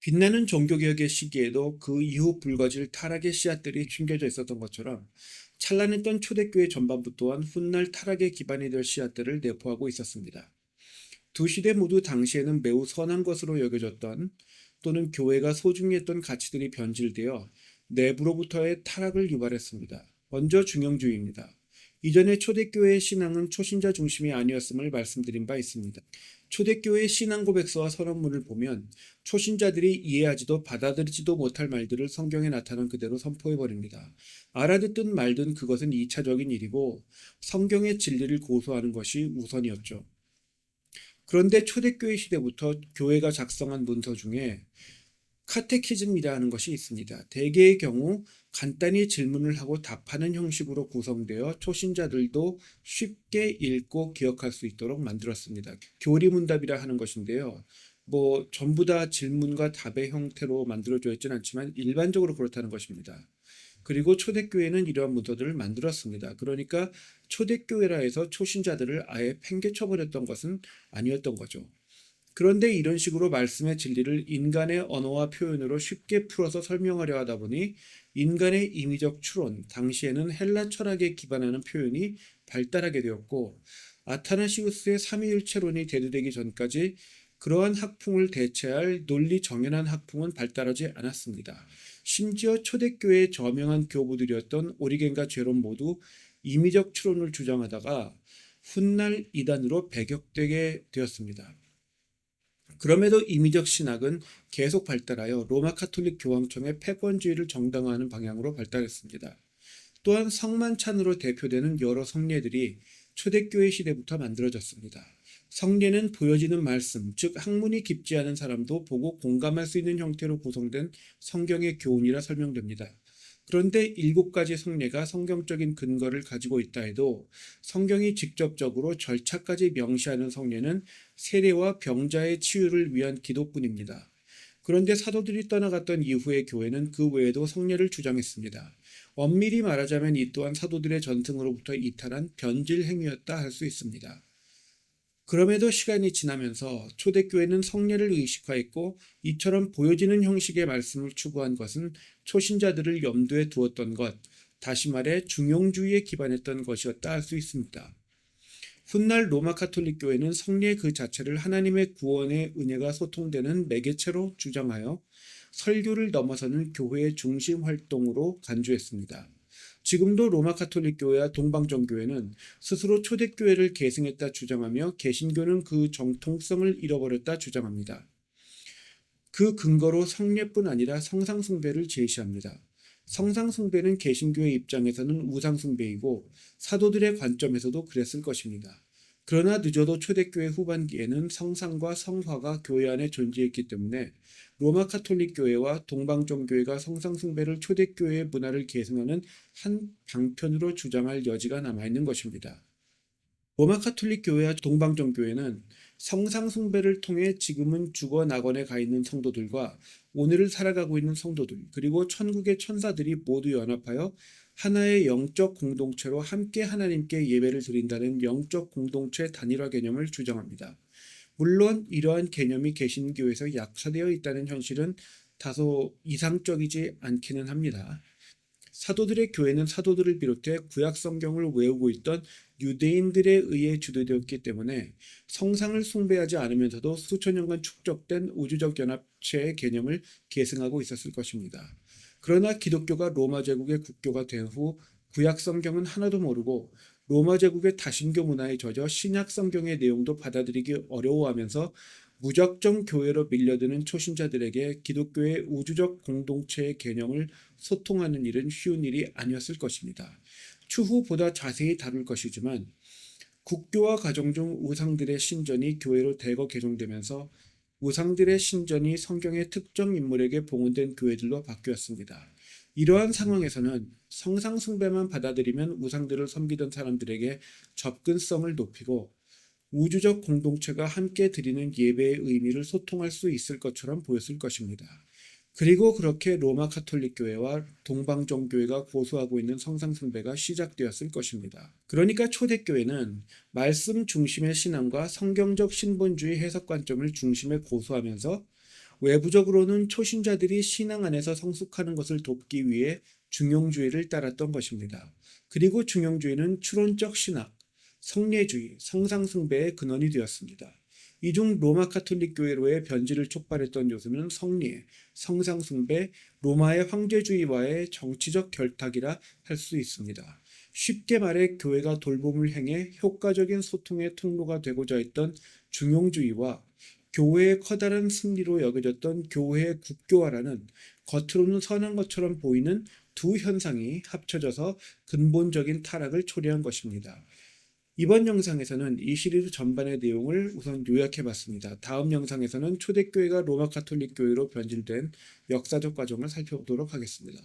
빛나는 종교개혁의 시기에도 그 이후 불거질 타락의 씨앗들이 숨겨져 있었던 것처럼 찬란했던 초대교회 전반부 또한 훗날 타락의 기반이 될 씨앗들을 내포하고 있었습니다. 두 시대 모두 당시에는 매우 선한 것으로 여겨졌던 또는 교회가 소중히 했던 가치들이 변질되어 내부로부터의 타락을 유발했습니다. 먼저 중용주의입니다. 이전에 초대교회의 신앙은 초신자 중심이 아니었음을 말씀드린 바 있습니다. 초대교회의 신앙 고백서와 선언문을 보면 초신자들이 이해하지도 받아들이지도 못할 말들을 성경에 나타난 그대로 선포해버립니다. 알아듣든 말든 그것은 2차적인 일이고 성경의 진리를 고수하는 것이 우선이었죠. 그런데 초대교회 시대부터 교회가 작성한 문서 중에 카테키즘이라는 것이 있습니다. 대개의 경우 간단히 질문을 하고 답하는 형식으로 구성되어 초신자들도 쉽게 읽고 기억할 수 있도록 만들었습니다. 교리문답이라 하는 것인데요. 전부 다 질문과 답의 형태로 만들어져 있지는 않지만 일반적으로 그렇다는 것입니다. 그리고 초대교회는 이러한 문서들을 만들었습니다. 그러니까 초대교회라 해서 초신자들을 아예 팽개쳐버렸던 것은 아니었던 거죠. 그런데 이런 식으로 말씀의 진리를 인간의 언어와 표현으로 쉽게 풀어서 설명하려 하다 보니 인간의 임의적 추론, 당시에는 헬라 철학에 기반하는 표현이 발달하게 되었고 아타나시우스의 삼위일체론이 대두되기 전까지 그러한 학풍을 대체할 논리 정연한 학풍은 발달하지 않았습니다. 심지어 초대교회의 저명한 교부들이었던 오리겐과 제롬 모두 임의적 추론을 주장하다가 훗날 이단으로 배격되게 되었습니다. 그럼에도 임의적 신학은 계속 발달하여 로마 카톨릭 교황청의 패권주의를 정당화하는 방향으로 발달했습니다. 또한 성만찬으로 대표되는 여러 성례들이 초대교회 시대부터 만들어졌습니다. 성례는 보여지는 말씀, 즉 학문이 깊지 않은 사람도 보고 공감할 수 있는 형태로 구성된 성경의 교훈이라 설명됩니다. 그런데 7가지 성례가 성경적인 근거를 가지고 있다 해도 성경이 직접적으로 절차까지 명시하는 성례는 세례와 병자의 치유를 위한 기도뿐입니다. 그런데 사도들이 떠나갔던 이후의 교회는 그 외에도 성례를 주장했습니다. 엄밀히 말하자면 이 또한 사도들의 전승으로부터 이탈한 변질 행위였다 할 수 있습니다. 그럼에도 시간이 지나면서 초대교회는 성례를 의식화했고 이처럼 보여지는 형식의 말씀을 추구한 것은 초신자들을 염두에 두었던 것, 다시 말해 중용주의에 기반했던 것이었다 할 수 있습니다. 훗날 로마 카톨릭 교회는 성례 그 자체를 하나님의 구원의 은혜가 소통되는 매개체로 주장하여 설교를 넘어서는 교회의 중심 활동으로 간주했습니다. 지금도 로마 카톨릭 교회와 동방정 교회는 스스로 초대교회를 계승했다 주장하며 개신교는 그 정통성을 잃어버렸다 주장합니다. 그 근거로 성례뿐 아니라 성상숭배를 제시합니다. 성상숭배는 개신교의 입장에서는 우상숭배이고 사도들의 관점에서도 그랬을 것입니다. 그러나 늦어도 초대교회 후반기에는 성상과 성화가 교회 안에 존재했기 때문에 로마 카톨릭 교회와 동방정 교회가 성상숭배를 초대교회의 문화를 계승하는 한 방편으로 주장할 여지가 남아있는 것입니다. 로마 카톨릭 교회와 동방정 교회는 성상숭배를 통해 지금은 죽어 낙원에 가 있는 성도들과 오늘을 살아가고 있는 성도들 그리고 천국의 천사들이 모두 연합하여 하나의 영적 공동체로 함께 하나님께 예배를 드린다는 영적 공동체 단일화 개념을 주장합니다. 물론 이러한 개념이 개신교에서 약화되어 있다는 현실은 다소 이상적이지 않기는 합니다. 사도들의 교회는 사도들을 비롯해 구약 성경을 외우고 있던 유대인들에 의해 주도되었기 때문에 성상을 숭배하지 않으면서도 수천 년간 축적된 우주적 연합체의 개념을 계승하고 있었을 것입니다. 그러나 기독교가 로마 제국의 국교가 된 후 구약 성경은 하나도 모르고 로마 제국의 다신교 문화에 젖어 신약 성경의 내용도 받아들이기 어려워하면서 무작정 교회로 밀려드는 초신자들에게 기독교의 우주적 공동체의 개념을 소통하는 일은 쉬운 일이 아니었을 것입니다. 추후 보다 자세히 다룰 것이지만 국교와 가정 중 우상들의 신전이 교회로 대거 개종되면서 우상들의 신전이 성경의 특정 인물에게 봉헌된 교회들로 바뀌었습니다. 이러한 상황에서는 성상 숭배만 받아들이면 우상들을 섬기던 사람들에게 접근성을 높이고 우주적 공동체가 함께 드리는 예배의 의미를 소통할 수 있을 것처럼 보였을 것입니다. 그리고 그렇게 로마 카톨릭 교회와 동방정 교회가 고수하고 있는 성상 숭배가 시작되었을 것입니다. 그러니까 초대교회는 말씀 중심의 신앙과 성경적 신본주의 해석 관점을 중심에 고수하면서 외부적으로는 초신자들이 신앙 안에서 성숙하는 것을 돕기 위해 중용주의를 따랐던 것입니다. 그리고 중용주의는 추론적 신학, 성례주의, 성상숭배의 근원이 되었습니다. 이 중 로마 카톨릭 교회로의 변질을 촉발했던 요소는 성례, 성상숭배, 로마의 황제주의와의 정치적 결탁이라 할 수 있습니다. 쉽게 말해 교회가 돌봄을 행해 효과적인 소통의 통로가 되고자 했던 중용주의와 교회의 커다란 승리로 여겨졌던 교회의 국교화라는 겉으로는 선한 것처럼 보이는 두 현상이 합쳐져서 근본적인 타락을 초래한 것입니다. 이번 영상에서는 이 시리즈 전반의 내용을 우선 요약해 봤습니다. 다음 영상에서는 초대교회가 로마 카톨릭 교회로 변질된 역사적 과정을 살펴보도록 하겠습니다.